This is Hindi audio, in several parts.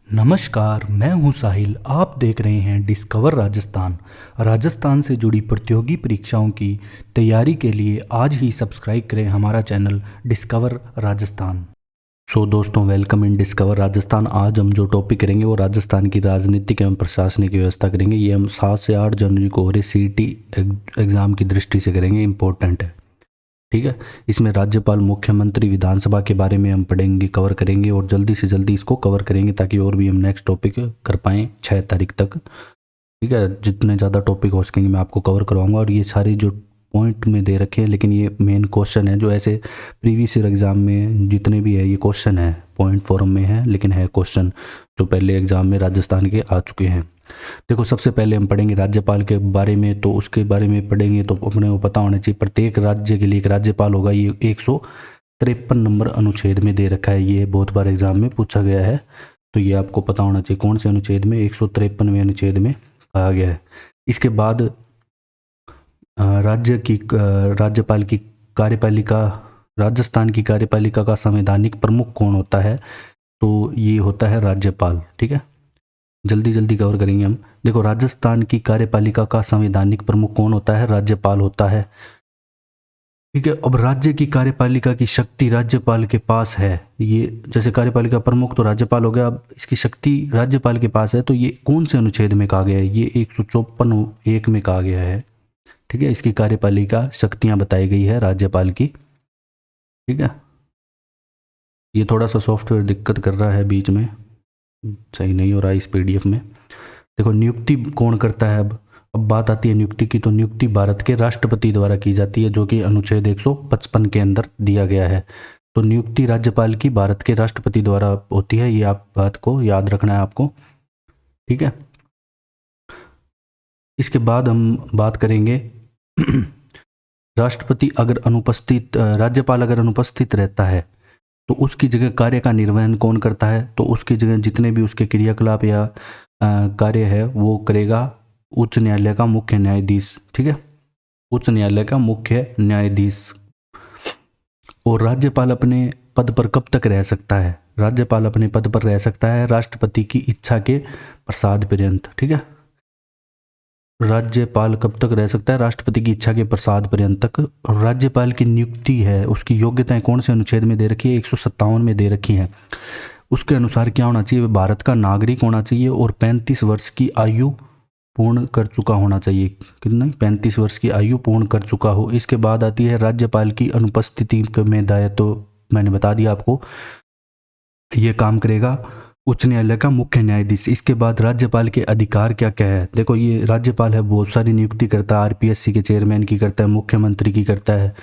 नमस्कार, मैं हूं साहिल। आप देख रहे हैं डिस्कवर राजस्थान। राजस्थान से जुड़ी प्रतियोगी परीक्षाओं की तैयारी के लिए आज ही सब्सक्राइब करें हमारा चैनल डिस्कवर राजस्थान। दोस्तों, वेलकम इन डिस्कवर राजस्थान। आज हम जो टॉपिक करेंगे वो राजस्थान की राजनीतिक एवं प्रशासनिक व्यवस्था करेंगे। ये हम 7 से 8 जनवरी को हो रहे सीईटी एग्ज़ाम की दृष्टि से करेंगे, इम्पोर्टेंट है। ठीक है। इसमें राज्यपाल, मुख्यमंत्री, विधानसभा के बारे में हम पढ़ेंगे, कवर करेंगे और जल्दी से जल्दी इसको कवर करेंगे ताकि और भी हम नेक्स्ट टॉपिक कर पाएँ 6 तारीख तक। ठीक है। जितने ज़्यादा टॉपिक हो सकेंगे मैं आपको कवर करवाऊंगा। और ये सारी जो पॉइंट में दे रखे हैं, लेकिन ये मेन क्वेश्चन है जो ऐसे प्रीवियस ईयर एग्ज़ाम में जितने भी है ये क्वेश्चन है, पॉइंट फॉर्म में है, लेकिन है क्वेश्चन जो पहले एग्ज़ाम में राजस्थान के आ चुके हैं। देखो, सबसे पहले हम पढ़ेंगे राज्यपाल के बारे में। तो उसके बारे में पढ़ेंगे तो अपने को पता होना चाहिए प्रत्येक राज्य के लिए एक राज्यपाल होगा। ये 153 नंबर अनुच्छेद में दे रखा है। ये बहुत बार एग्जाम में पूछा गया है, तो ये आपको पता होना चाहिए कौन से अनुच्छेद में, 153वें अनुच्छेद में कहा गया है। इसके बाद राज्यपाल की कार्यपालिका, राजस्थान की कार्यपालिका का संवैधानिक प्रमुख कौन होता है? तो ये होता है राज्यपाल। ठीक है, जल्दी जल्दी कवर करेंगे हम। देखो, राजस्थान की कार्यपालिका का संवैधानिक प्रमुख कौन होता है? राज्यपाल होता है। ठीक है। अब राज्य की कार्यपालिका की शक्ति राज्यपाल के पास है। ये जैसे कार्यपालिका प्रमुख तो राज्यपाल हो गया, अब इसकी शक्ति राज्यपाल के पास है। तो ये कौन से अनुच्छेद में कहा गया है? ये 154(1) में कहा गया है। ठीक है। इसकी कार्यपालिका शक्तियां बताई गई है राज्यपाल की। ठीक है। ये थोड़ा सा सॉफ्टवेयर दिक्कत कर रहा है, बीच में सही नहीं हो रहा है इस पीडीएफ में। देखो, नियुक्ति कौन करता है? अब बात आती है नियुक्ति की। तो नियुक्ति भारत के राष्ट्रपति द्वारा की जाती है, जो कि अनुच्छेद 155 के अंदर दिया गया है। तो नियुक्ति राज्यपाल की भारत के राष्ट्रपति द्वारा होती है। ये आप बात को याद रखना है आपको। ठीक है। इसके बाद हम बात करेंगे राष्ट्रपति अगर अनुपस्थित, राज्यपाल अगर अनुपस्थित रहता है तो उसकी जगह कार्य का निर्वहन कौन करता है? तो उसकी जगह जितने भी उसके क्रियाकलाप या कार्य है वो करेगा उच्च न्यायालय का मुख्य न्यायाधीश। ठीक है, उच्च न्यायालय का मुख्य न्यायाधीश। और राज्यपाल अपने पद पर कब तक रह सकता है? राज्यपाल अपने पद पर रह सकता है राष्ट्रपति की इच्छा के प्रसाद पर्यंत। ठीक है, राज्यपाल कब तक रह सकता है? राष्ट्रपति की इच्छा के प्रसाद पर्यंत तक। और राज्यपाल की नियुक्ति है, उसकी योग्यताएं कौन से अनुच्छेद में दे रखी है? 157 में दे रखी हैं। उसके अनुसार क्या होना चाहिए? वह भारत का नागरिक होना चाहिए और 35 वर्ष की आयु पूर्ण कर चुका होना चाहिए। कितना? 35 वर्ष की आयु पूर्ण कर चुका हो। इसके बाद आती है राज्यपाल की अनुपस्थिति में दायित्व। तो मैंने बता दिया आपको, ये काम करेगा उच्च न्यायालय का मुख्य न्यायाधीश। इसके बाद राज्यपाल के अधिकार क्या क्या है? देखो, ये राज्यपाल है बहुत सारी नियुक्ति करता है। आरपीएससी के चेयरमैन की करता है, मुख्यमंत्री की करता है,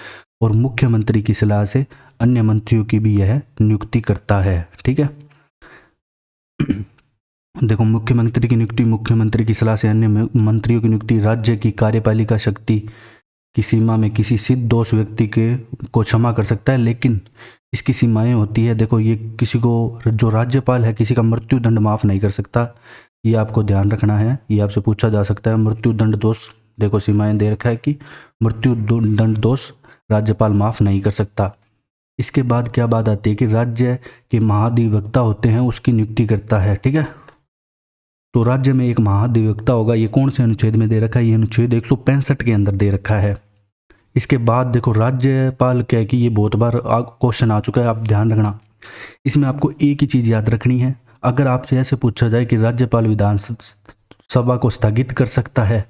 और मुख्यमंत्री की सलाह से अन्य मंत्रियों की भी यह नियुक्ति करता है। ठीक है। देखो, मुख्यमंत्री की नियुक्ति, मुख्यमंत्री की सलाह से अन्य मंत्रियों की नियुक्ति। राज्य की कार्यपालिका शक्ति की सीमा में किसी सिद्ध दोष व्यक्ति के को क्षमा कर सकता है, लेकिन इसकी सीमाएं होती है। देखो, ये किसी को, जो राज्यपाल है, किसी का मृत्यु दंड माफ़ नहीं कर सकता। ये आपको ध्यान रखना है, ये आपसे पूछा जा सकता है। मृत्यु दंड दोष, देखो सीमाएं दे रखा है कि मृत्यु दंड दोष राज्यपाल माफ़ नहीं कर सकता। इसके बाद क्या बात आती है कि राज्य के महाधिवक्ता होते हैं, उसकी नियुक्ति करता है। ठीक है। तो राज्य में एक महाधिवक्ता होगा। ये कौन से अनुच्छेद में दे रखा है? ये अनुच्छेद 165 के अंदर दे रखा है। इसके बाद देखो, राज्यपाल क्या है कि ये बहुत बार क्वेश्चन आ चुका है, आप ध्यान रखना। इसमें आपको एक ही चीज़ याद रखनी है। अगर आपसे ऐसे पूछा जाए कि राज्यपाल विधानसभा को स्थगित कर सकता है,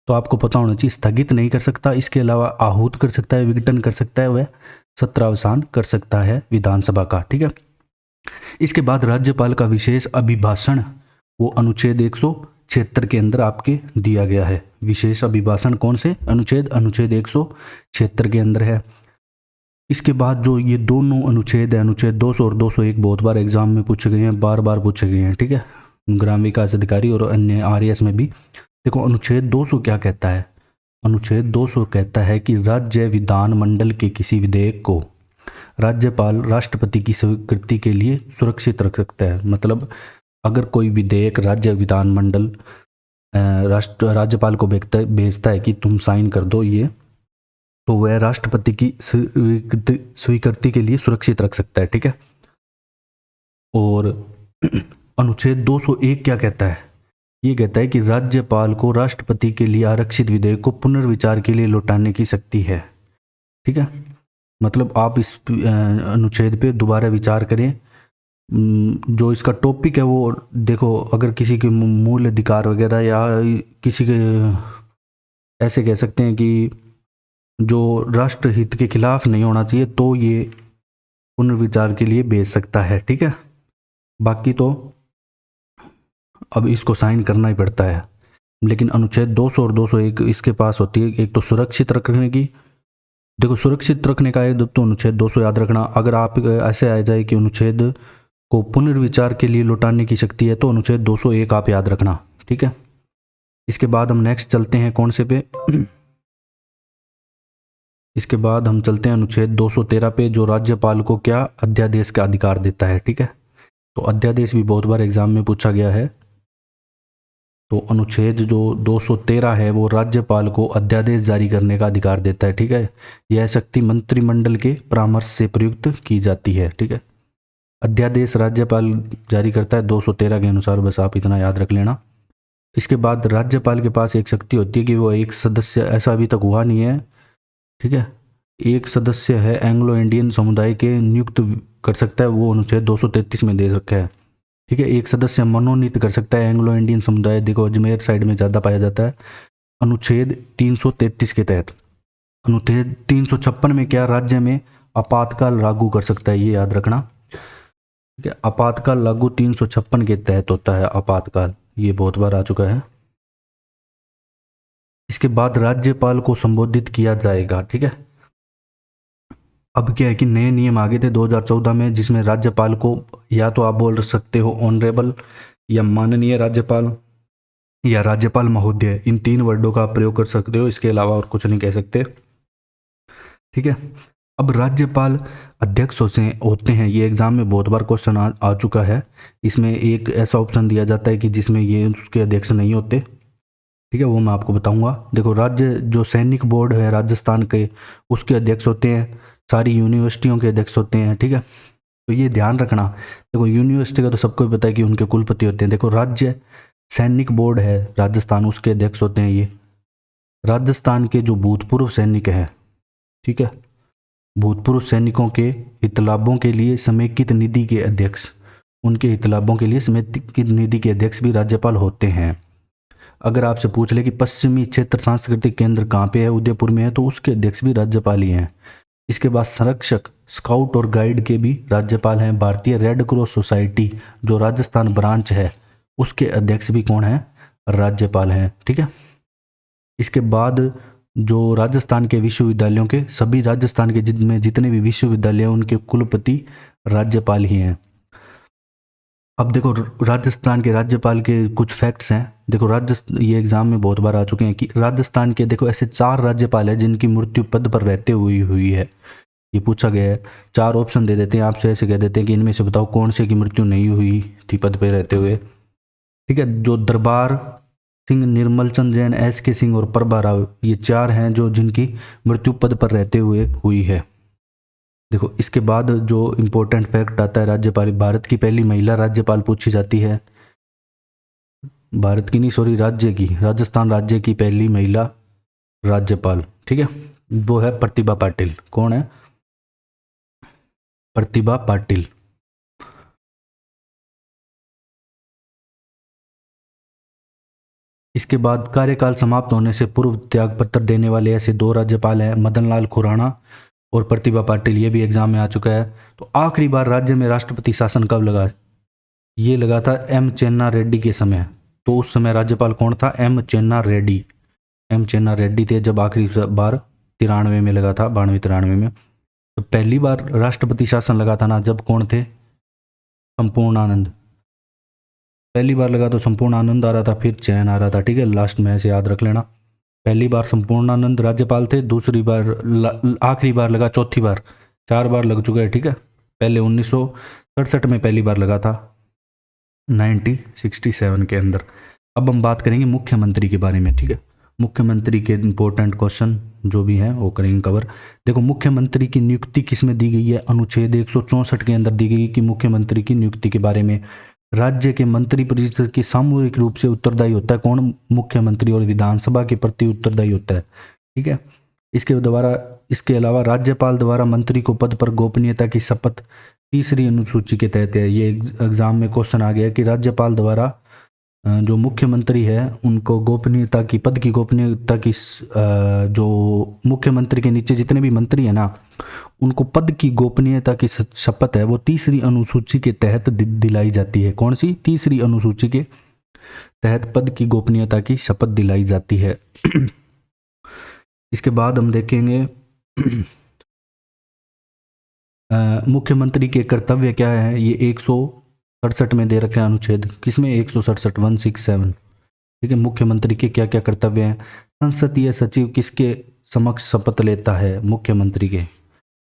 तो आपको पता होना चाहिए स्थगित नहीं कर सकता। इसके अलावा आहूत कर सकता है, विघटन कर सकता है, वह सत्रावसान कर सकता है विधानसभा का। ठीक है। इसके बाद राज्यपाल का विशेष अभिभाषण, वो अनुच्छेद 176 के अंदर आपके दिया गया है। विशेष अभिभाषण कौन से अनुच्छेद? अनुच्छेद 176 के अंदर है। इसके बाद जो ये दोनों अनुच्छेद है, अनुच्छेद 200 और 201, बहुत बार एग्जाम में पूछे गए हैं, बार बार पूछे गए हैं। ठीक है, ग्राम विकास अधिकारी और अन्य आरएएस में भी। देखो, अनुच्छेद 200 क्या कहता है? अनुच्छेद 200 कहता है कि राज्य विधानमंडल के किसी विधेयक को राज्यपाल राष्ट्रपति की स्वीकृति के लिए सुरक्षित रख सकता है। मतलब अगर कोई विधेयक राज्य विधानमंडल राज्यपाल को भेजता है कि तुम साइन कर दो ये, तो वह राष्ट्रपति की स्वीकृति के लिए सुरक्षित रख सकता है। ठीक है। और अनुच्छेद 201 क्या कहता है? ये कहता है कि राज्यपाल को राष्ट्रपति के लिए आरक्षित विधेयक को पुनर्विचार के लिए लौटाने की शक्ति है। ठीक है, मतलब आप इस अनुच्छेद पे दोबारा विचार करें। जो इसका टॉपिक है वो देखो, अगर किसी के मूल अधिकार वगैरह या किसी के ऐसे कह सकते हैं कि जो राष्ट्र हित के खिलाफ नहीं होना चाहिए, तो ये पुनर्विचार के लिए भेज सकता है। ठीक है, बाकी तो अब इसको साइन करना ही पड़ता है। लेकिन अनुच्छेद 200 और 201 इसके पास होती है। एक तो सुरक्षित रखने की, देखो सुरक्षित रखने का है तो अनुच्छेद 200 याद रखना। अगर आप ऐसे आ जाए कि अनुच्छेद को पुनर्विचार के लिए लौटाने की शक्ति है तो अनुच्छेद 201 आप याद रखना। ठीक है, इसके बाद हम नेक्स्ट चलते हैं कौन से पे इसके बाद हम चलते हैं अनुच्छेद 213 पे, जो राज्यपाल को क्या अध्यादेश का अधिकार देता है। ठीक है, तो अध्यादेश भी बहुत बार एग्जाम में पूछा गया है। तो अनुच्छेद जो 213 है वो राज्यपाल को अध्यादेश जारी करने का अधिकार देता है। ठीक है, यह शक्ति मंत्रिमंडल के परामर्श से प्रयुक्त की जाती है। ठीक है, अध्यादेश राज्यपाल जारी करता है 213 के अनुसार, बस आप इतना याद रख लेना। इसके बाद राज्यपाल के पास एक शक्ति होती है कि वो एक सदस्य, ऐसा अभी तक हुआ नहीं है, ठीक है, एक सदस्य है एंग्लो इंडियन समुदाय के नियुक्त कर सकता है, वो अनुच्छेद 233 में दे रखा है। ठीक है, एक सदस्य मनोनीत कर सकता है एंग्लो इंडियन समुदाय, देखो अजमेर साइड में ज़्यादा पाया जाता है, अनुच्छेद 333 के तहत। अनुच्छेद 356 में क्या राज्य में आपातकाल लागू कर सकता है, ये याद रखना। ठीक है, आपातकाल लागू 356 के तहत होता है आपातकाल, ये बहुत बार आ चुका है। इसके बाद राज्यपाल को संबोधित किया जाएगा। ठीक है, अब क्या है कि नए नियम आ गए थे 2014 में, जिसमें राज्यपाल को या तो आप बोल सकते हो ऑनरेबल या माननीय राज्यपाल या राज्यपाल महोदय, इन 3 वर्डों का प्रयोग कर सकते हो, इसके अलावा और कुछ नहीं कह सकते। ठीक है, अब राज्यपाल अध्यक्ष होते हैं, ये एग्जाम में बहुत बार क्वेश्चन आ चुका है। इसमें एक ऐसा ऑप्शन दिया जाता है कि जिसमें ये उसके अध्यक्ष नहीं होते। ठीक है, वो मैं आपको बताऊंगा। देखो, राज्य जो सैनिक बोर्ड है राजस्थान के, उसके अध्यक्ष होते हैं, सारी यूनिवर्सिटियों के अध्यक्ष होते हैं। ठीक है, तो ये ध्यान रखना। देखो यूनिवर्सिटी का तो सबको ही पता है कि उनके कुलपति होते हैं। देखो राज्य सैनिक बोर्ड है राजस्थान, उसके अध्यक्ष होते हैं ये राजस्थान के जो भूतपूर्व सैनिक हैं। ठीक है, भूतपूर्व सैनिकों के हितलाभों के लिए समेकित निधि के अध्यक्ष, उनके हितलाभों के लिए समेकित निधि के अध्यक्ष भी राज्यपाल होते हैं। अगर आपसे पूछ ले कि पश्चिमी क्षेत्र सांस्कृतिक केंद्र कहाँ पे है, उदयपुर में है, तो उसके अध्यक्ष भी राज्यपाल ही हैं। इसके बाद संरक्षक, स्काउट और गाइड के भी राज्यपाल हैं। भारतीय रेड क्रॉस सोसाइटी जो राजस्थान ब्रांच है, उसके अध्यक्ष भी कौन है, राज्यपाल हैं। ठीक है, इसके बाद जो राजस्थान के विश्वविद्यालयों के, सभी राजस्थान के जितने भी विश्वविद्यालय हैं उनके कुलपति राज्यपाल ही हैं। अब देखो राजस्थान के राज्यपाल के कुछ फैक्ट्स हैं। देखो ये एग्जाम में बहुत बार आ चुके हैं कि राजस्थान के देखो ऐसे 4 राज्यपाल हैं जिनकी मृत्यु पद पर रहते हुई है। ये पूछा गया है, 4 ऑप्शन दे देते हैं आपसे, ऐसे कह देते हैं कि इनमें से बताओ कौन से की मृत्यु नहीं हुई थी पद पर रहते हुए। ठीक है, जो दरबार सिंह, निर्मल चंद जैन, SK सिंह और प्रभा राव, ये 4 हैं जो जिनकी मृत्यु पद पर रहते हुए हुई है। देखो इसके बाद जो इम्पोर्टेंट फैक्ट आता है राज्यपाल, भारत की पहली महिला राज्यपाल पूछी जाती है, भारत की नहीं सॉरी राज्य की, राजस्थान राज्य की पहली महिला राज्यपाल। ठीक है, वो है प्रतिभा पाटिल। कौन है, प्रतिभा पाटिल। इसके बाद कार्यकाल समाप्त होने से पूर्व त्यागपत्र देने वाले ऐसे 2 राज्यपाल हैं, मदन लाल खुराना और प्रतिभा पाटिल। ये भी एग्जाम में आ चुका है। तो आखिरी बार राज्य में राष्ट्रपति शासन कब लगा, ये लगा था M चेन्ना रेड्डी के समय। तो उस समय राज्यपाल कौन था, M चेन्ना रेड्डी। M चेन्ना रेड्डी थे जब आखिरी बार 93 में लगा था, 92-93 में। तो पहली बार राष्ट्रपति शासन लगा था ना, जब कौन थे, संपूर्णानंद। पहली बार लगा तो संपूर्णानंद आ रहा था, फिर चैन आ रहा था। ठीक है, लास्ट में ऐसे याद रख लेना। पहली बार संपूर्णानंद राज्यपाल थे, दूसरी बार आखिरी बार लगा, चौथी बार, 4 बार लग चुका है। ठीक है, पहले 1967 में पहली बार लगा था, 1967 के अंदर। अब हम बात करेंगे मुख्यमंत्री के बारे में। ठीक है, मुख्यमंत्री के इंपॉर्टेंट क्वेश्चन जो भी हैं वो करेंगे कवर। देखो मुख्यमंत्री की नियुक्ति किस में दी गई है, अनुच्छेद 164 के अंदर दी गई कि मुख्यमंत्री की नियुक्ति के बारे में राज्य के मंत्री परिषद की सामूहिक रूप से उत्तरदायी होता है कौन? मुख्यमंत्री, और विधानसभा के प्रति उत्तरदायी होता है। ठीक है। इसके अलावा राज्यपाल द्वारा मंत्री को पद पर गोपनीयता की शपथ तीसरी अनुसूची के तहत है। ये एग्जाम में क्वेश्चन आ गया कि राज्यपाल द्वारा जो मुख्यमंत्री है उनको गोपनीयता की, पद की गोपनीयता की, जो मुख्यमंत्री के नीचे जितने भी मंत्री हैं ना, उनको पद की गोपनीयता की शपथ है वो तीसरी अनुसूची के तहत दिलाई जाती है। कौन सी? तीसरी अनुसूची के तहत पद की गोपनीयता की शपथ दिलाई जाती है। इसके बाद हम देखेंगे मुख्यमंत्री के कर्तव्य क्या है। ये 167 में दे रखे हैं अनुच्छेद, किसमें? 167, 167। ठीक है। मुख्यमंत्री के क्या क्या कर्तव्य हैं? संसदीय सचिव किसके समक्ष शपथ लेता है? मुख्यमंत्री के।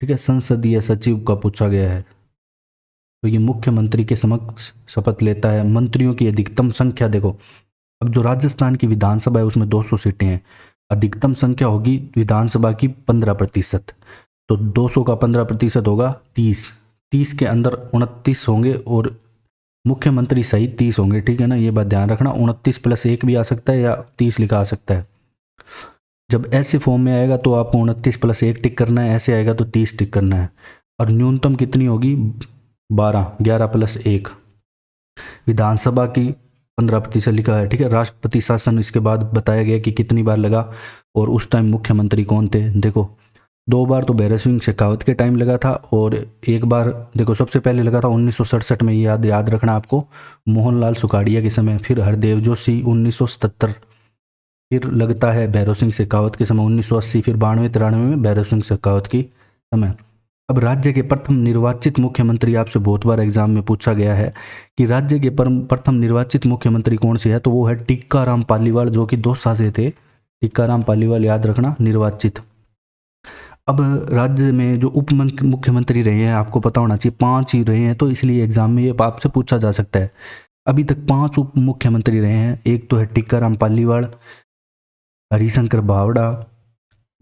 ठीक है। संसदीय सचिव का पूछा गया है, तो ये मुख्यमंत्री के समक्ष शपथ लेता है। मंत्रियों की अधिकतम संख्या देखो, अब जो राजस्थान की विधानसभा है उसमें 200 सीटें हैं, अधिकतम संख्या होगी विधानसभा की 15%, तो 200 का 15% होगा 30। 30 के अंदर 29 होंगे और मुख्यमंत्री सहित 30 होंगे। ठीक है ना, ये बात ध्यान रखना। 29 + 1 भी आ सकता है या 30 लिखा आ सकता है। जब ऐसे फॉर्म में आएगा तो आपको 29 + 1 टिक करना है, ऐसे आएगा तो 30 टिक करना है। और न्यूनतम कितनी होगी? 12, 11 + 1। विधानसभा की 15% लिखा है। ठीक है। राष्ट्रपति शासन इसके बाद बताया गया कि कितनी बार लगा और उस टाइम मुख्यमंत्री कौन थे। देखो 2 बार तो भैरव सिंह शेखावत के टाइम लगा था और एक बार देखो सबसे पहले लगा था 1967 में, याद रखना आपको, मोहनलाल सुखाड़िया के समय। फिर हरदेव जोशी 1977, फिर लगता है भैरव सिंह शेखावत के समय 1980, फिर 92-93 में भैरव सिंह शेखावत की समय। अब राज्य के प्रथम निर्वाचित मुख्यमंत्री, आपसे बहुत बार एग्जाम में पूछा गया है कि राज्य के प्रथम निर्वाचित मुख्यमंत्री कौन से है, तो वो है टीकाराम पालीवाल, जो कि 2 साल थे। टीकाराम पालीवाल याद रखना, निर्वाचित। अब राज्य में जो उप मुख्यमंत्री रहे हैं आपको पता होना चाहिए, 5 ही रहे हैं, तो इसलिए एग्जाम में ये आपसे पूछा जा सकता है। अभी तक 5 उप मुख्यमंत्री रहे हैं। एक तो है टीकाराम पालीवाल, हरिशंकर भावड़ा,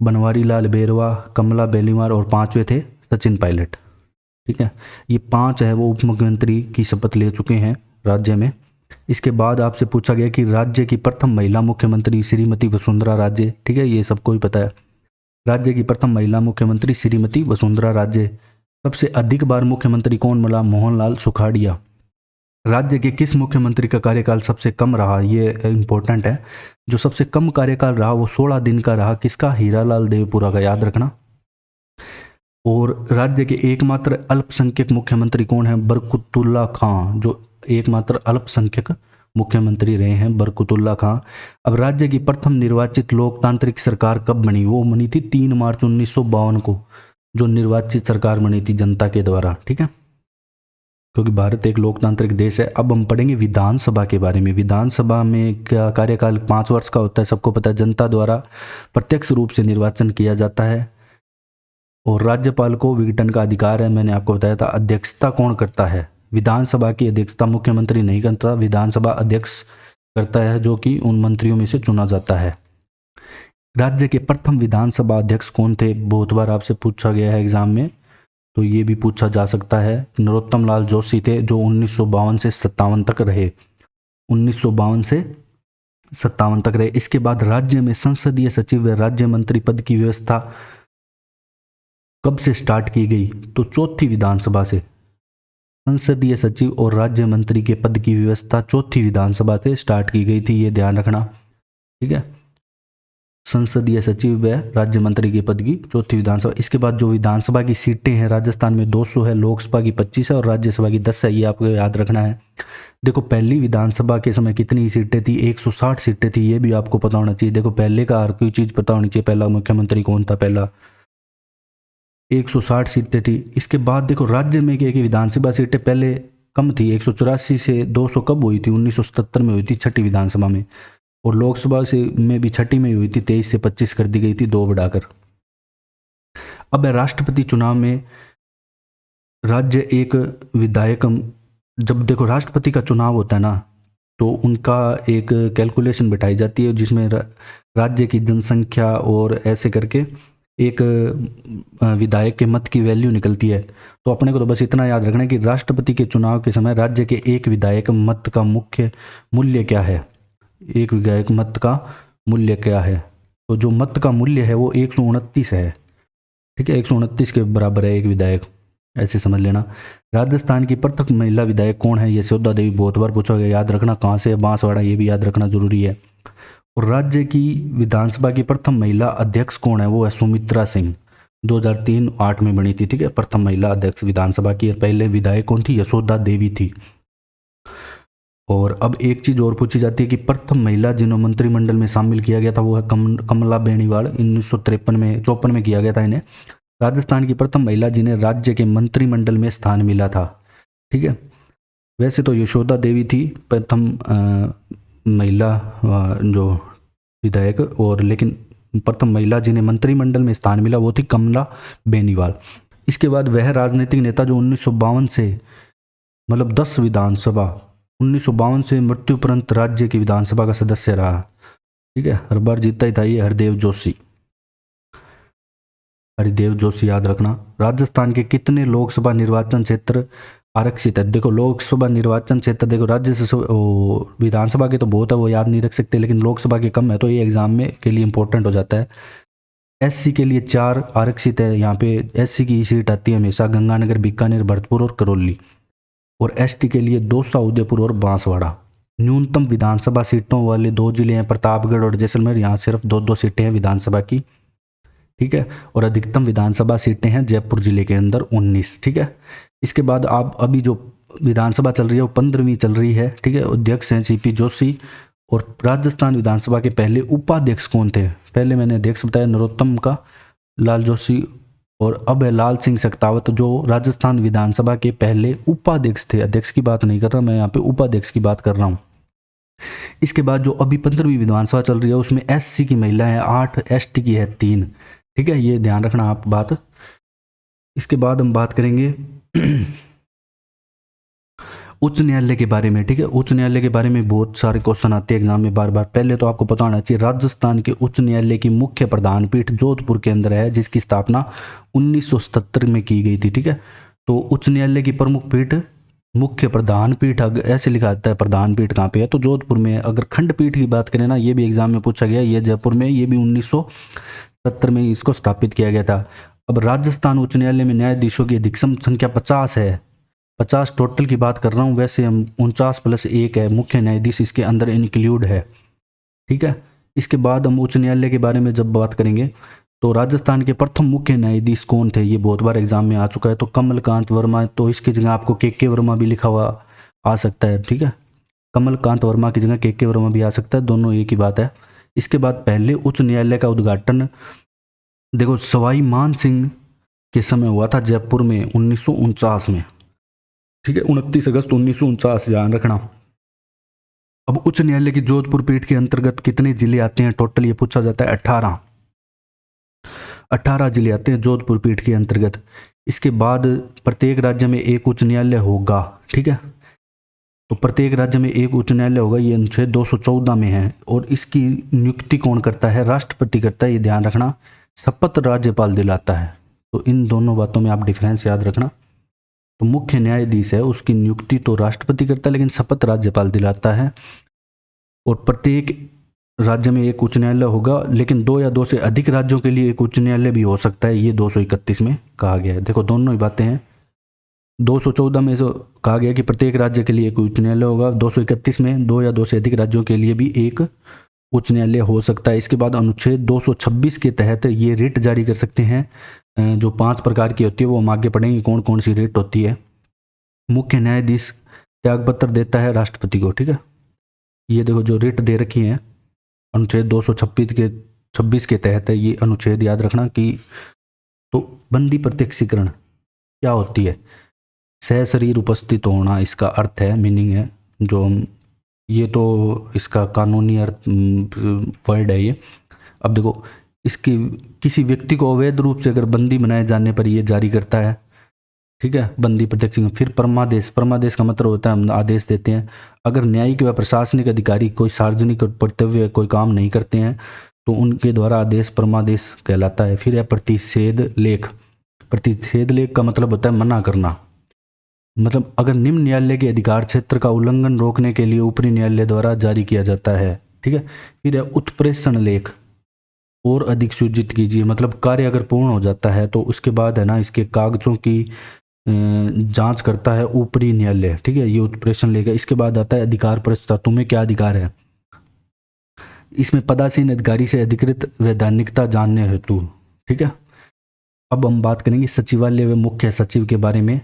बनवारी लाल बेरवा, कमला बेलीवाल और 5वें थे सचिन पायलट। ठीक है। ये 5 है वो उप मुख्यमंत्री की शपथ ले चुके हैं राज्य में। इसके बाद आपसे पूछा गया कि राज्य की प्रथम महिला मुख्यमंत्री श्रीमती वसुंधरा राजे। ठीक है, ये सबको ही पता है। राज्य की प्रथम महिला मुख्यमंत्री श्रीमती वसुंधरा राजे। सबसे अधिक बार मुख्यमंत्री कौन बना? मोहनलाल सुखाड़िया। राज्य के किस मुख्यमंत्री का कार्यकाल सबसे कम रहा? ये इंपॉर्टेंट है। जो सबसे कम कार्यकाल रहा वो 16 दिन का रहा। किसका? हीरालाल देवपुरा का, याद रखना। और राज्य के एकमात्र अल्पसंख्यक मुख्यमंत्री कौन है? बरकतुल्ला खां, जो एकमात्र अल्पसंख्यक मुख्यमंत्री रहे हैं, बरकतुल्ला खां। अब राज्य की प्रथम निर्वाचित लोकतांत्रिक सरकार कब बनी? वो बनी थी 3 मार्च 1952 को, जो निर्वाचित सरकार बनी थी जनता के द्वारा। ठीक है, क्योंकि भारत एक लोकतांत्रिक देश है। अब हम पढ़ेंगे विधानसभा के बारे में। विधानसभा में क्या कार्यकाल 5 वर्ष का होता है, सबको पता है। जनता द्वारा प्रत्यक्ष रूप से निर्वाचन किया जाता है और राज्यपाल को विघटन का अधिकार है। मैंने आपको बताया था। अध्यक्षता कौन करता है? विधानसभा की अध्यक्षता मुख्यमंत्री नहीं करता, विधानसभा अध्यक्ष करता है, जो कि उन मंत्रियों में से चुना जाता है। राज्य के प्रथम विधानसभा अध्यक्ष कौन थे? बहुत बार आपसे पूछा गया है एग्जाम में, तो ये भी पूछा जा सकता है। नरोत्तम लाल जोशी थे, जो 1952 से 57 तक रहे। 1952 से 57 तक रहे। इसके बाद राज्य में संसदीय सचिव व राज्य मंत्री पद की व्यवस्था कब से स्टार्ट की गई? तो चौथी विधानसभा से। संसदीय सचिव और राज्य मंत्री के पद की व्यवस्था चौथी विधानसभा से स्टार्ट की गई थी, ये ध्यान रखना। ठीक है, संसदीय सचिव व राज्य मंत्री के पद की चौथी विधानसभा। इसके बाद जो विधानसभा की सीटें हैं राजस्थान में 200 है, लोकसभा की 25 है और राज्यसभा की 10 है, ये आपको याद रखना है। देखो पहली विधानसभा के समय कितनी सीटें थी? 160 सीटें थी, ये भी आपको पता होना चाहिए। देखो पहले का हर कोई चीज़ पता होनी चाहिए। पहला मुख्यमंत्री कौन था? पहला 160 सीटें थी। इसके बाद देखो राज्य में क्या विधानसभा सीटें पहले कम थी, 184 से 200 कब हुई थी? 1977 में हुई थी, छठी विधानसभा में। और लोकसभा से में भी छठी में हुई थी, 23 से 25 कर दी गई थी, 2 बढ़ाकर। अब राष्ट्रपति चुनाव में राज्य एक विधायक, जब देखो राष्ट्रपति का चुनाव होता है ना, तो उनका एक कैलकुलेशन बिठाई जाती है जिसमें राज्य की जनसंख्या और ऐसे करके एक विधायक के मत की वैल्यू निकलती है। तो अपने को तो बस इतना याद रखना है कि राष्ट्रपति के चुनाव के समय राज्य के एक विधायक मत का मुख्य मूल्य क्या है। एक विधायक मत का मूल्य क्या है? तो जो मत का मूल्य है वो 129 है। ठीक है, 129 के बराबर है एक विधायक, ऐसे समझ लेना। राजस्थान की प्रथम महिला विधायक कौन है? यशोदा देवी, बहुत बार पूछा गया, याद रखना। कहाँ से है? बांसवाड़ा, ये भी याद रखना जरूरी है। और राज्य की विधानसभा की प्रथम महिला अध्यक्ष कौन है? वो है सुमित्रा सिंह, 2003-8 में बनी थी। ठीक है, प्रथम महिला अध्यक्ष विधानसभा की। पहले विधायक कौन थी? यशोदा देवी थी। और अब एक चीज और पूछी जाती है कि प्रथम महिला जिन्हों मंत्रिमंडल में शामिल किया गया था वो है कमला बेनीवाल, 1953 में 54 में किया गया था इन्हें। राजस्थान की प्रथम महिला जिन्हें राज्य के मंत्रिमंडल में स्थान मिला था। ठीक है, वैसे तो यशोदा देवी थी प्रथम महिला जो विधायक, और लेकिन प्रथम महिला जिन्हें मंत्रिमंडल में स्थान मिला वो थी कमला बेनीवाल। इसके बाद वह राजनीतिक नेता जो 1952 से, मतलब 10 विधानसभा, 1952 से मृत्यु उपरांत राज्य की विधानसभा का सदस्य रहा। ठीक है, हर बार जीतता ही था ये हरदेव जोशी। हरिदेव जोशी याद रखना। राजस्थान के कितने लोकसभा निर्वाचन क्षेत्र आरक्षित है? देखो लोकसभा निर्वाचन क्षेत्र, देखो राज्य से विधानसभा के तो बहुत है, वो याद नहीं रख सकते, लेकिन लोकसभा के कम है, तो ये एग्जाम में के लिए इंपॉर्टेंट हो जाता है। एससी के लिए 4 आरक्षित है। यहाँ पे एससी की सीट आती है हमेशा गंगानगर, बीकानेर, भरतपुर और करौली। और एसटी के लिए दौसा, उदयपुर और बांसवाड़ा। न्यूनतम विधानसभा सीटों वाले 2 जिले हैं प्रतापगढ़ और जैसलमेर, यहाँ सिर्फ 2-2 सीटें हैं विधानसभा की। ठीक है, और अधिकतम विधानसभा सीटें हैं जयपुर जिले के अंदर 19। ठीक है, इसके बाद आप अभी जो विधानसभा चल रही है वो 15वीं चल रही है। ठीक है, अध्यक्ष हैं सीपी जोशी। और राजस्थान विधानसभा के पहले उपाध्यक्ष कौन थे? पहले मैंने अध्यक्ष बताया नरोत्तम का लाल जोशी, और अब है लाल सिंह सक्तावत जो राजस्थान विधानसभा के पहले उपाध्यक्ष थे। अध्यक्ष की बात नहीं कर रहा मैं यहाँ पे, उपाध्यक्ष की बात कर रहा हूँ। इसके बाद जो अभी 15वीं विधानसभा चल रही है उसमें एससी की महिला है 8, एसटी की है 3। ठीक है, ये ध्यान रखना आप बात। इसके बाद हम बात करेंगे उच्च न्यायालय के बारे में। ठीक है, उच्च न्यायालय के बारे में बहुत सारे क्वेश्चन आते हैं एग्जाम में बार बार। पहले तो आपको पता होना चाहिए राजस्थान के उच्च न्यायालय की मुख्य प्रधान पीठ जोधपुर के अंदर है, जिसकी स्थापना 1977 में की गई थी। ठीक है, तो उच्च न्यायालय की प्रमुख पीठ, मुख्य प्रधान पीठ, ऐसे लिखा जाता है प्रधान पीठ कहाँ पे है, तो जोधपुर में है। अगर खंडपीठ की बात करें ना, ये भी एग्जाम में पूछा गया, ये जयपुर में, ये भी 1970 में इसको स्थापित किया गया था। अब राजस्थान उच्च न्यायालय में न्यायाधीशों की अधिकतम संख्या 50 है। 50 टोटल की बात कर रहा हूँ, वैसे हम 49+1 है, मुख्य न्यायाधीश इसके अंदर इंक्लूड है। ठीक है, इसके बाद हम उच्च न्यायालय के बारे में जब बात करेंगे तो राजस्थान के प्रथम मुख्य न्यायाधीश कौन थे? ये बहुत बार एग्जाम में आ चुका है, तो कमलकांत वर्मा। तो इसकी जगह आपको के वर्मा भी लिखा हुआ आ सकता है। ठीक है, कमलकांत वर्मा की जगह के वर्मा भी आ सकता है, दोनों एक ही बात है। इसके बाद पहले उच्च न्यायालय का उद्घाटन देखो सवाई मान सिंह के समय हुआ था जयपुर में 1949 में। ठीक है, 29 अगस्त 1949, ध्यान रखना। अब उच्च न्यायालय की जोधपुर पीठ के अंतर्गत कितने जिले आते हैं टोटल? ये पूछा जाता है। 18 जिले आते हैं जोधपुर पीठ के अंतर्गत। इसके बाद प्रत्येक राज्य में एक उच्च न्यायालय होगा। ठीक है, तो प्रत्येक राज्य में एक उच्च न्यायालय होगा, ये अनुच्छेद 214 में है। और इसकी नियुक्ति कौन करता है? राष्ट्रपति करता है, ये ध्यान रखना। शपथ राज्यपाल दिलाता है। तो इन दोनों बातों में आप डिफरेंस याद रखना। तो मुख्य न्यायाधीश है, उसकी नियुक्ति तो राष्ट्रपति करता है, लेकिन शपथ राज्यपाल दिलाता है। और प्रत्येक राज्य में एक उच्च न्यायालय होगा, लेकिन 2 या 2 से अधिक राज्यों के लिए एक उच्च न्यायालय भी हो सकता है, ये 231 में कहा गया है। देखो दोनों ही बातें हैं। 214 में जो कहा गया कि प्रत्येक राज्य के लिए एक उच्च न्यायालय होगा, 231 में 2 या 2 से अधिक राज्यों के लिए भी एक उच्च न्यायालय हो सकता है। इसके बाद अनुच्छेद 226 के तहत ये रिट जारी कर सकते हैं, जो 5 प्रकार की होती है, वो हम आगे पढ़ेंगे कौन कौन सी रिट होती है। मुख्य न्यायाधीश त्यागपत्र देता है राष्ट्रपति को। ठीक है, ये देखो जो रिट दे रखी है अनुच्छेद 226 के तहत है, ये अनुच्छेद याद रखना। कि तो बंदी प्रत्यक्षीकरण क्या होती है? सशरीर उपस्थित होना इसका अर्थ है, मीनिंग है। जो हम ये तो इसका कानूनी अर्थ वर्ड है ये। अब देखो इसकी किसी व्यक्ति को अवैध रूप से अगर बंदी बनाए जाने पर ये जारी करता है। ठीक है, बंदी प्रत्यक्षीकरण। फिर परमादेश, परमादेश का मतलब होता है हम आदेश देते हैं। अगर न्यायिक व प्रशासनिक अधिकारी कोई सार्वजनिक कर्तव्य कोई काम नहीं करते हैं तो उनके द्वारा आदेश परमादेश कहलाता है। फिर है प्रतिषेध लेख। प्रतिषेध लेख का मतलब होता है मना करना, मतलब अगर निम्न न्यायालय के अधिकार क्षेत्र का उल्लंघन रोकने के लिए ऊपरी न्यायालय द्वारा जारी किया जाता है, ठीक है। फिर है उत्प्रेषण लेख, और अधिक सूचित कीजिए, मतलब कार्य अगर पूर्ण हो जाता है तो उसके बाद है ना इसके कागजों की जांच करता है ऊपरी न्यायालय, ठीक है। ये उत्प्रेषण लेख है। इसके बाद आता है अधिकार प्रस्ताव, तुम्हें क्या अधिकार है। इसमें पदासीन अधिकारी से अधिकृत वैधानिकता जानने हेतु, ठीक है। अब हम बात करेंगे सचिवालय व मुख्य सचिव के बारे में,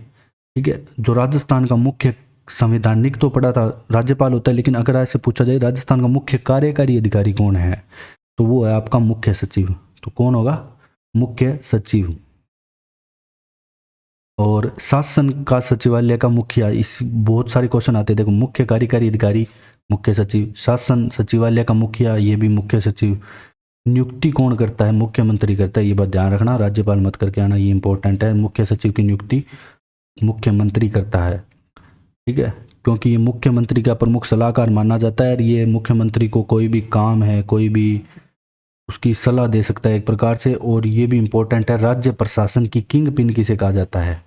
ठीक है। जो राजस्थान का मुख्य संवैधानिक तो पड़ा था राज्यपाल होता है, लेकिन अगर ऐसे पूछा जाए राजस्थान का मुख्य कार्यकारी अधिकारी कौन है, तो वो है आपका मुख्य सचिव। तो कौन होगा, मुख्य सचिव। और शासन का सचिवालय का मुखिया, इस बहुत सारे क्वेश्चन आते हैं, देखो मुख्य कार्यकारी अधिकारी मुख्य सचिव, शासन सचिवालय का मुखिया ये भी मुख्य सचिव। नियुक्ति कौन करता है, मुख्यमंत्री करता है, ये बात ध्यान रखना, राज्यपाल मत करके आना, ये इंपॉर्टेंट है। मुख्य सचिव की नियुक्ति मुख्यमंत्री करता है, ठीक है, क्योंकि ये मुख्यमंत्री का प्रमुख सलाहकार माना जाता है। और ये मुख्यमंत्री को कोई भी काम है, कोई भी उसकी सलाह दे सकता है एक प्रकार से। और ये भी इंपॉर्टेंट है, राज्य प्रशासन की किंग पिन किसे कहा जाता है,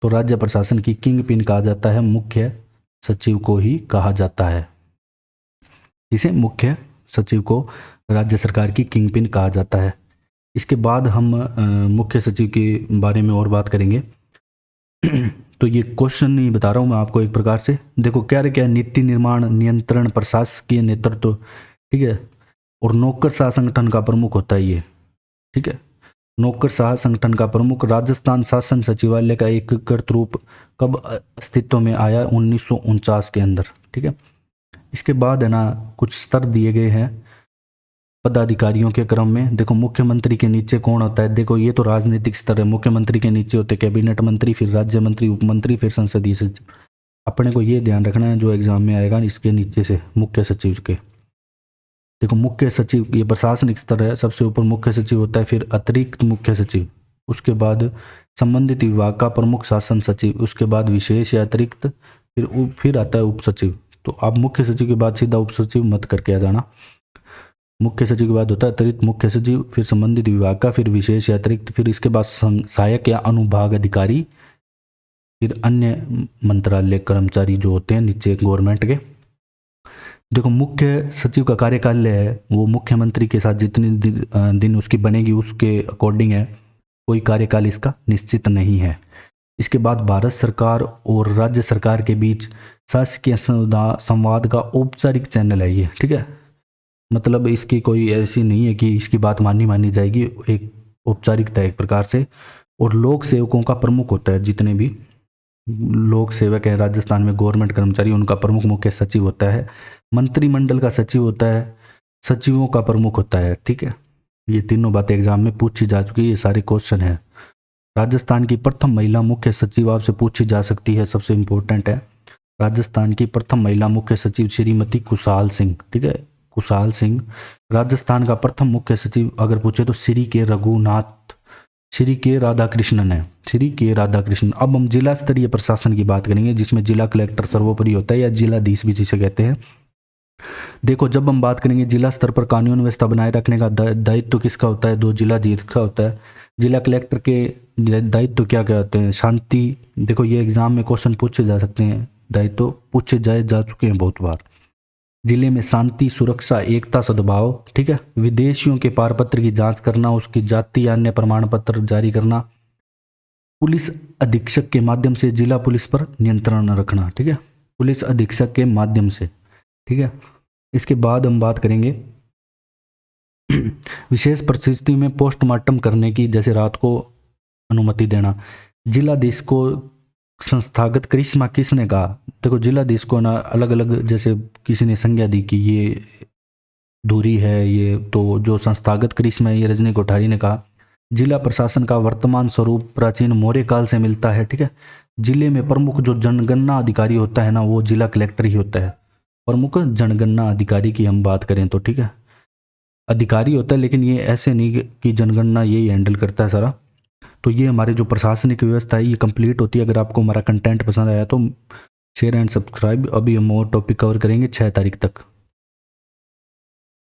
तो राज्य प्रशासन की किंग पिन कहा जाता है, मुख्य सचिव को ही कहा जाता है। इसे मुख्य सचिव को राज्य सरकार की किंग पिन कहा जाता है। इसके बाद हम मुख्य सचिव के बारे में और बात करेंगे। तो ये क्वेश्चन नहीं बता रहा हूँ मैं आपको एक प्रकार से, देखो क्या क्या नीति निर्माण, नियंत्रण, प्रशासकीय नेतृत्व, ठीक है। और नौकरशाह संगठन का प्रमुख होता है ये, ठीक है। नौकरशाह संगठन का प्रमुख। राजस्थान शासन सचिवालय का एकीकृत रूप कब अस्तित्व में आया, 1949 के अंदर, ठीक है। इसके बाद है ना कुछ स्तर दिए गए हैं पदाधिकारियों के क्रम में। देखो मुख्यमंत्री के नीचे कौन होता है, देखो ये तो राजनीतिक स्तर है। मुख्यमंत्री के नीचे होते कैबिनेट मंत्री, फिर राज्य मंत्री, उप मंत्री, फिर संसदीय सचिव। अपने को ये ध्यान रखना है जो एग्जाम में आएगा इसके नीचे से मुख्य सचिव के। देखो मुख्य सचिव ये प्रशासनिक स्तर है, सबसे ऊपर मुख्य सचिव होता है, फिर अतिरिक्त मुख्य सचिव, उसके बाद संबंधित विभाग का प्रमुख शासन सचिव, उसके बाद विशेष या अतिरिक्त, फिर आता है उप सचिव। तो आप मुख्य सचिव के बाद सीधा उप सचिव मत करके आ जाना। मुख्य सचिव के बाद होता है अतिरिक्त मुख्य सचिव, फिर संबंधित विभाग का, फिर विशेष या अतिरिक्त, फिर इसके बाद सहायक या अनुभाग अधिकारी, फिर अन्य मंत्रालय कर्मचारी जो होते हैं नीचे गवर्नमेंट के। देखो मुख्य सचिव का कार्यकाल है वो मुख्यमंत्री के साथ जितने दिन उसकी बनेगी उसके अकॉर्डिंग है, कोई कार्यकाल इसका निश्चित नहीं है। इसके बाद भारत सरकार और राज्य सरकार के बीच शासकीय संवाद का औपचारिक चैनल है ये, ठीक है। मतलब इसकी कोई ऐसी नहीं है कि इसकी बात मानी जाएगी, एक औपचारिकता एक प्रकार से। और लोक सेवकों का प्रमुख होता है, जितने भी लोक सेवक है राजस्थान में गवर्नमेंट कर्मचारी, उनका प्रमुख मुख्य सचिव होता है। मंत्रिमंडल का सचिव होता है, सचिवों का प्रमुख होता है, ठीक है। ये तीनों बातें एग्जाम में पूछी जा चुकी है, ये सारे क्वेश्चन है। राजस्थान की प्रथम महिला मुख्य सचिव आपसे पूछी जा सकती है, सबसे इंपॉर्टेंट है। राजस्थान की प्रथम महिला मुख्य सचिव श्रीमती कुशाल सिंह, ठीक है, कुशाल सिंह। राजस्थान का प्रथम मुख्य सचिव अगर पूछे तो श्री के रघुनाथ, श्री के राधाकृष्णन है, श्री के राधाकृष्णन। अब हम जिला स्तरीय प्रशासन की बात करेंगे, जिसमें जिला कलेक्टर सर्वोपरि होता है या जिलाधीश भी जिसे कहते हैं। देखो जब हम बात करेंगे जिला स्तर पर कानून व्यवस्था बनाए रखने का दायित्व किसका होता है, 2 जिलाधीश का होता है। जिला कलेक्टर के दायित्व क्या क्या होते हैं, शांति। देखो ये एग्जाम में क्वेश्चन पूछे जा सकते हैं, दायित्व पूछे जा चुके हैं बहुत बार। जिले में शांति, सुरक्षा, एकता, सद्भाव, ठीक है। विदेशियों के पारपत्र की जांच करना, उसकी जाति या अन्य प्रमाण पत्र जारी करना। पुलिस अधीक्षक के माध्यम से जिला पुलिस पर नियंत्रण रखना, ठीक है, पुलिस अधीक्षक के माध्यम से, ठीक है। इसके बाद हम बात करेंगे विशेष परिस्थिति में पोस्टमार्टम करने की, जैसे रात को अनुमति देना। जिलाधीश को संस्थागत करिश्मा किसने कहा, देखो जिलाधीश को ना अलग अलग, जैसे किसी ने संज्ञा दी कि ये दूरी है ये, तो जो संस्थागत करिश्मा है ये रजनी कोठारी ने कहा। जिला प्रशासन का वर्तमान स्वरूप प्राचीन मौर्य काल से मिलता है, ठीक है। जिले में प्रमुख जो जनगणना अधिकारी होता है ना वो जिला कलेक्टर ही होता है, प्रमुख जनगणना अधिकारी की हम बात करें तो, ठीक है। अधिकारी होता है लेकिन ये ऐसे नहीं कि जनगणना यही हैंडल करता है सारा। तो ये हमारे जो प्रशासनिक व्यवस्था है ये कंप्लीट होती है। अगर आपको हमारा कंटेंट पसंद आया तो शेयर एंड सब्सक्राइब। अभी हम और टॉपिक कवर करेंगे 6 तारीख तक।